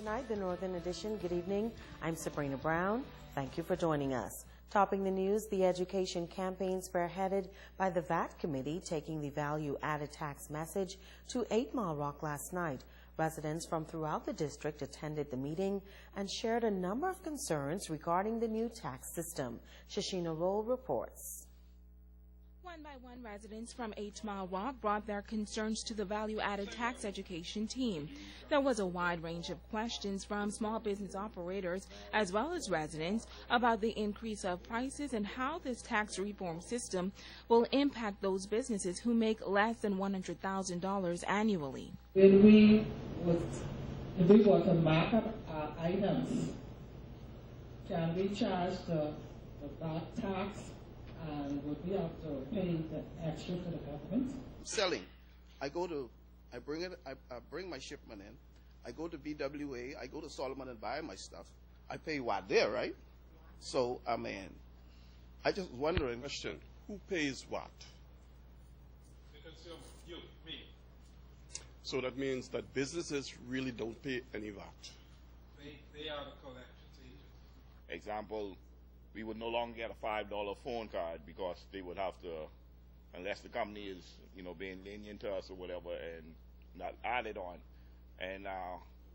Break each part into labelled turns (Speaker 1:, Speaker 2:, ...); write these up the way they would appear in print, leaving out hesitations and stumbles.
Speaker 1: Tonight, the Northern Edition. Good evening. I'm Sabrina Brown. Thank you for joining us. Topping the news, the education campaign spearheaded by the VAT Committee taking the value-added tax message to 8 Mile Rock last night. Residents from throughout the district attended the meeting and shared a number of concerns regarding the new tax system. Shashina Roll reports.
Speaker 2: One by one, residents from 8 Mile Rock brought their concerns to the value-added tax education team. There was a wide range of questions from small business operators as well as residents about the increase of prices and how this tax reform system will impact those businesses who make less than $100,000 annually.
Speaker 3: If we were to mark up our items, can we charge the VAT tax? And would we have to pay the extra to the government?
Speaker 4: Selling. I bring my shipment in. I go to BWA, I go to Solomon and buy my stuff. I pay what there, right? So, I mean, I just wondering.
Speaker 5: Question, who pays what?
Speaker 6: The consumer, you, me.
Speaker 5: So that means that businesses really don't pay any VAT.
Speaker 6: They are the collections agents.
Speaker 7: Example, we would no longer get a $5 phone card because they would have to, unless the company is, being lenient to us or whatever, and not add it on. And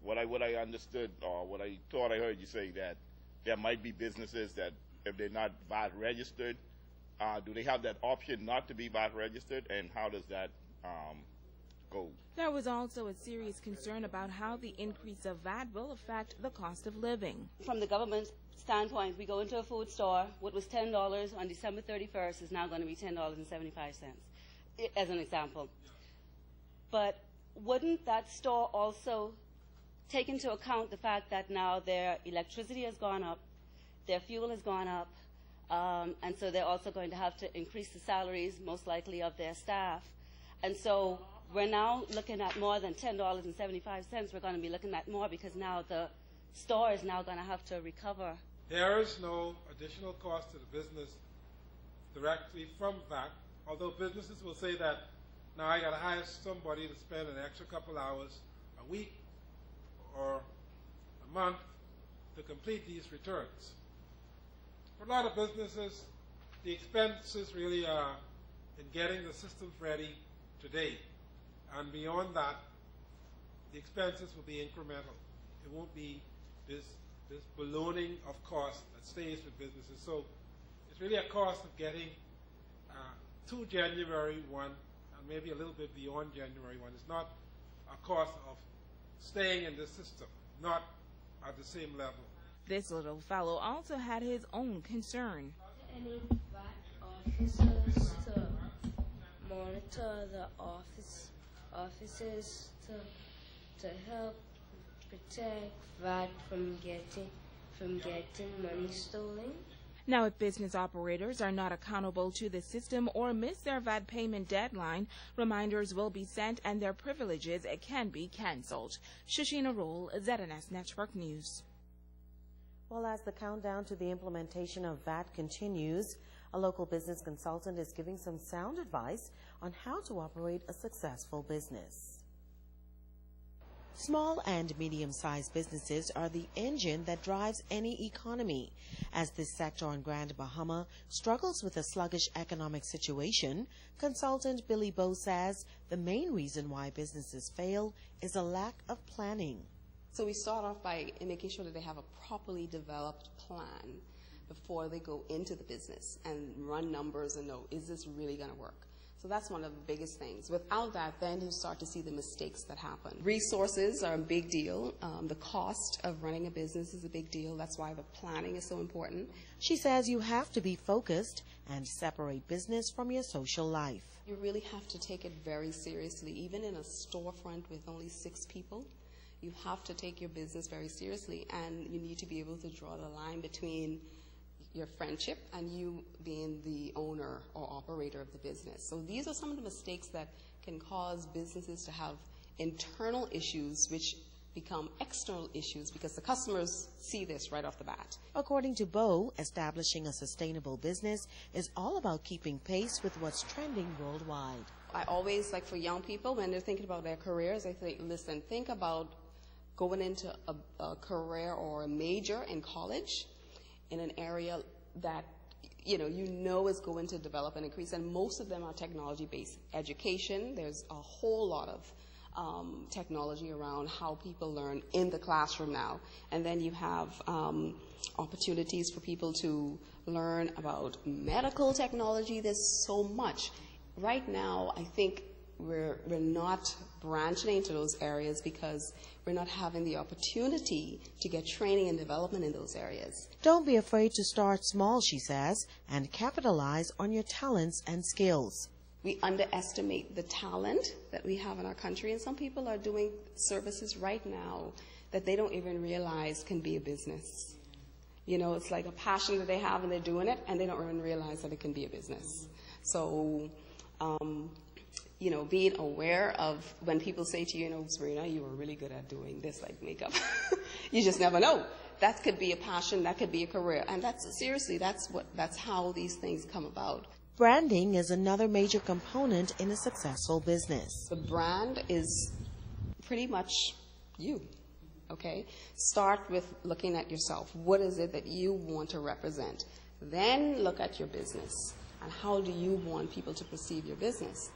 Speaker 7: what I understood, or what I thought I heard you say, that there might be businesses that if they're not VAT registered, do they have that option not to be VAT registered, and how does that go?
Speaker 2: There was also a serious concern about how the increase of VAT will affect the cost of living.
Speaker 8: From the government standpoint, we go into a food store, what was $10 on December 31st is now going to be $10.75, as an example. But wouldn't that store also take into account the fact that now their electricity has gone up, their fuel has gone up, and so they're also going to have to increase the salaries, most likely, of their staff. And so we're now looking at more than $10.75. We're going to be looking at more because now the store is now going to have to recover.
Speaker 6: There is no additional cost to the business directly from VAT, although businesses will say that now I got to hire somebody to spend an extra couple hours a week or a month to complete these returns. For a lot of businesses, the expenses really are in getting the systems ready today. And beyond that, the expenses will be incremental. It won't be this ballooning of cost that stays with businesses. So it's really a cost of getting to January 1 and maybe a little bit beyond January 1. It's not a cost of staying in the system, not at the same level.
Speaker 2: This little fellow also had his own concern.
Speaker 9: Any VAT officers to monitor the offices to help protect VAT from getting money stolen?
Speaker 2: Now, if business operators are not accountable to the system or miss their VAT payment deadline, reminders will be sent and their privileges can be canceled. Shashina Roll, ZNS Network News.
Speaker 1: Well, as the countdown to the implementation of VAT continues, a local business consultant is giving some sound advice on how to operate a successful business. Small and medium-sized businesses are the engine that drives any economy. As this sector on Grand Bahama struggles with a sluggish economic situation, consultant Billy Bowe says the main reason why businesses fail is a lack of planning.
Speaker 10: So we start off by making sure that they have a properly developed plan before they go into the business and run numbers and know, is this really going to work? So that's one of the biggest things. Without that, then you start to see the mistakes that happen. Resources are a big deal. The cost of running a business is a big deal. That's why the planning is so important.
Speaker 1: She says you have to be focused and separate business from your social life.
Speaker 10: You really have to take it very seriously. Even in a storefront with only 6 people, you have to take your business very seriously, and you need to be able to draw the line between your friendship and you being the owner or operator of the business. So these are some of the mistakes that can cause businesses to have internal issues which become external issues because the customers see this right off the bat.
Speaker 1: According to Bowe, establishing a sustainable business is all about keeping pace with what's trending worldwide.
Speaker 10: I always, like for young people, when they're thinking about their careers, I say, listen, think about going into a career or a major in college in an area that you know is going to develop and increase, and most of them are technology-based education. There's a whole lot of technology around how people learn in the classroom now. And then you have opportunities for people to learn about medical technology. There's so much. Right now, I think we're not branching into those areas because we're not having the opportunity to get training and development in those areas.
Speaker 1: Don't be afraid to start small, she says, and capitalize on your talents and skills.
Speaker 10: We underestimate the talent that we have in our country, and some people are doing services right now that they don't even realize can be a business. It's like a passion that they have and they're doing it, and they don't even realize that it can be a business. So, being aware of when people say to you, Serena, you were really good at doing this, like makeup. You just never know. That could be a passion, that could be a career. And that's how these things come about.
Speaker 1: Branding is another major component in a successful business.
Speaker 10: The brand is pretty much you, okay? Start with looking at yourself. What is it that you want to represent? Then look at your business, and how do you want people to perceive your business?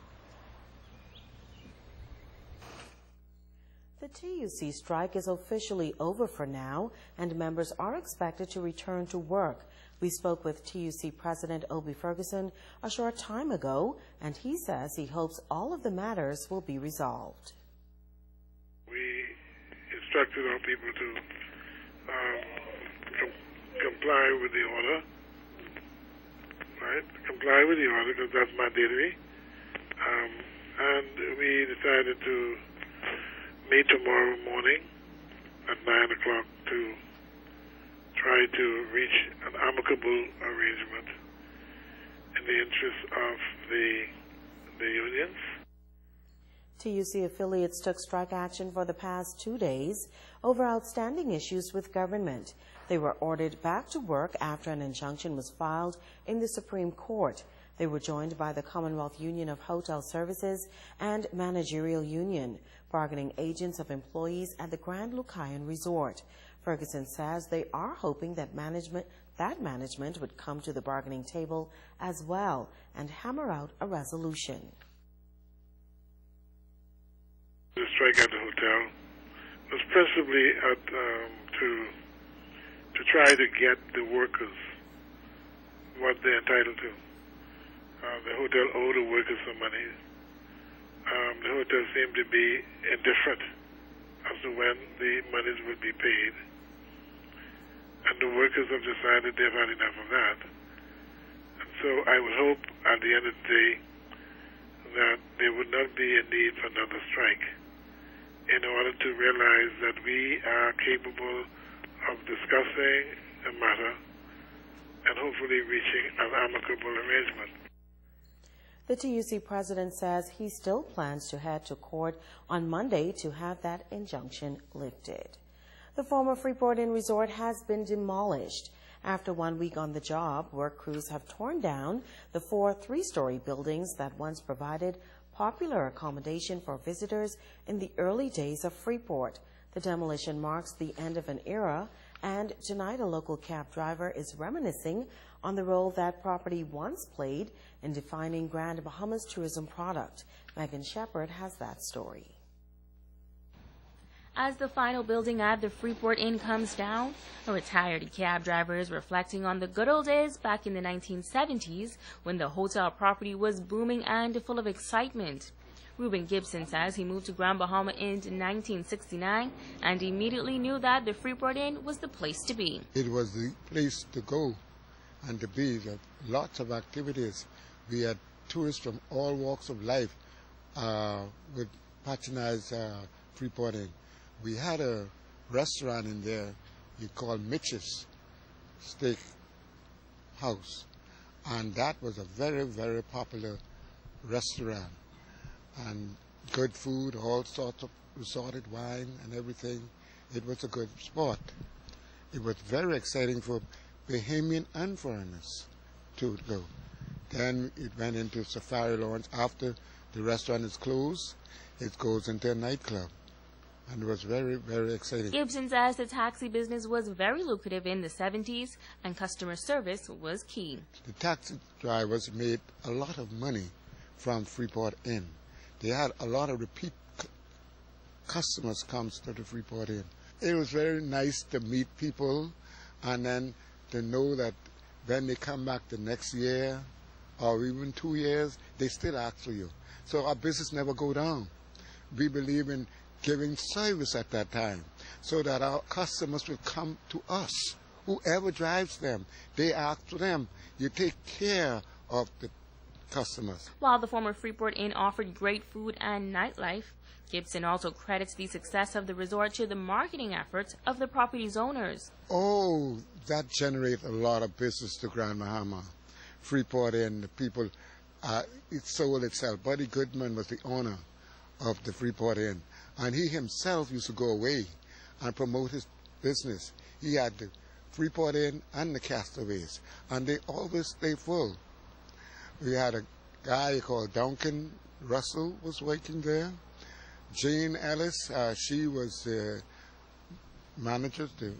Speaker 1: The TUC strike is officially over for now, and members are expected to return to work. We spoke with TUC President Obie Ferguson a short time ago, and he says he hopes all of the matters will be resolved.
Speaker 11: We instructed our people to comply with the order, right? Comply with the order because that's mandatory. And we decided to meet tomorrow morning at 9 o'clock to try to reach an amicable arrangement in the interest of the unions.
Speaker 1: TUC affiliates took strike action for the past 2 days over outstanding issues with government. They were ordered back to work after an injunction was filed in the Supreme Court. They were joined by the Commonwealth Union of Hotel Services and Managerial Union, bargaining agents of employees at the Grand Lucayan Resort. Ferguson says they are hoping that management would come to the bargaining table as well and hammer out a resolution.
Speaker 11: The strike at the hotel was principally to try to get the workers what they're entitled to. The hotel owed the workers some money. The hotel seemed to be indifferent as to when the monies would be paid. And the workers have decided they've had enough of that. And so I would hope at the end of the day that there would not be a need for another strike in order to realize that we are capable of discussing a matter and hopefully reaching an amicable arrangement.
Speaker 1: The TUC president says he still plans to head to court on Monday to have that injunction lifted. The former Freeport Inn Resort has been demolished. After 1 week on the job, work crews have torn down the 4 three-story buildings that once provided popular accommodation for visitors in the early days of Freeport. The demolition marks the end of an era, and tonight a local cab driver is reminiscing on the role that property once played in defining Grand Bahama's tourism product. Megan Shepard has that story.
Speaker 2: As the final building at the Freeport Inn comes down, a retired cab driver is reflecting on the good old days back in the 1970s when the hotel property was booming and full of excitement. Reuben Gibson says he moved to Grand Bahama in 1969 and immediately knew that the Freeport Inn was the place to be.
Speaker 12: It was the place to go and to be. There were lots of activities. We had tourists from all walks of life would patronize Freeport Inn. We had a restaurant in there you call Mitch's Steak House, and that was a very, very popular restaurant. And good food, all sorts of resorted wine and everything. It was a good spot. It was very exciting for Bahamian and foreigners to go. Then it went into Safari Lounge. After the restaurant is closed, it goes into a nightclub. and it was very, very exciting.
Speaker 2: Gibson says the taxi business was very lucrative in the 70s and customer service was key.
Speaker 12: The taxi drivers made a lot of money from Freeport Inn. They had a lot of repeat customers comes to the Freeport Inn. It was very nice to meet people and then to know that when they come back the next year or even 2 years, they still ask for you. So our business never go down. We believe in giving service at that time so that our customers will come to us. Whoever drives them, they ask for them. You take care of the customers.
Speaker 2: While the former Freeport Inn offered great food and nightlife, Gibson also credits the success of the resort to the marketing efforts of the property's owners.
Speaker 12: Oh, that generates a lot of business to Grand Bahama. Freeport Inn, the people, it sold itself. Buddy Goodman was the owner of the Freeport Inn, and he himself used to go away and promote his business. He had the Freeport Inn and the Castaways, and they always stay full. We had a guy called Duncan Russell was working there. Jane Ellis, she was the manager, the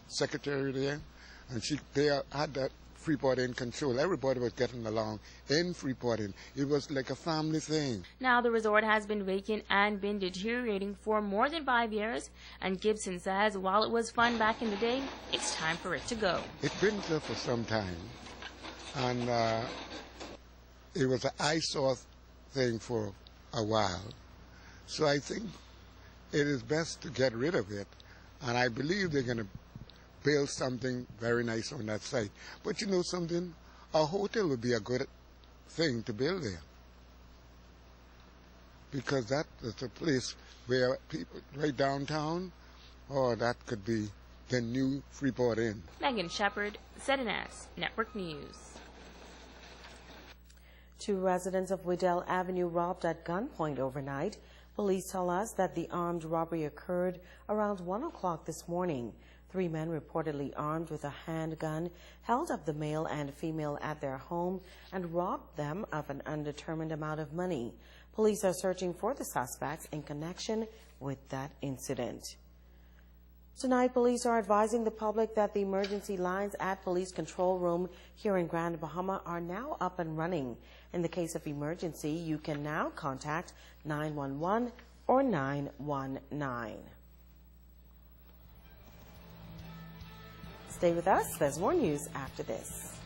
Speaker 12: secretary there, and they had that Freeport Inn control. Everybody was getting along in Freeport Inn. It was like a family thing.
Speaker 2: Now the resort has been vacant and been deteriorating for more than 5 years, and Gibson says while it was fun back in the day, it's time for it to go.
Speaker 12: It's been there for some time, and it was an eyesore thing for a while. So I think it is best to get rid of it, and I believe they're going to build something very nice on that site. But you know something? A hotel would be a good thing to build there, because that is a place where people, right downtown, or that could be the new Freeport Inn.
Speaker 2: Megan Shepard, ZNS Network News.
Speaker 1: 2 residents of Waddell Avenue robbed at gunpoint overnight. Police tell us that the armed robbery occurred around 1 o'clock this morning. 3 men reportedly armed with a handgun held up the male and female at their home and robbed them of an undetermined amount of money. Police are searching for the suspects in connection with that incident. Tonight, police are advising the public that the emergency lines at Police Control Room here in Grand Bahama are now up and running. In the case of emergency, you can now contact 911 or 919. Stay with us. There's more news after this.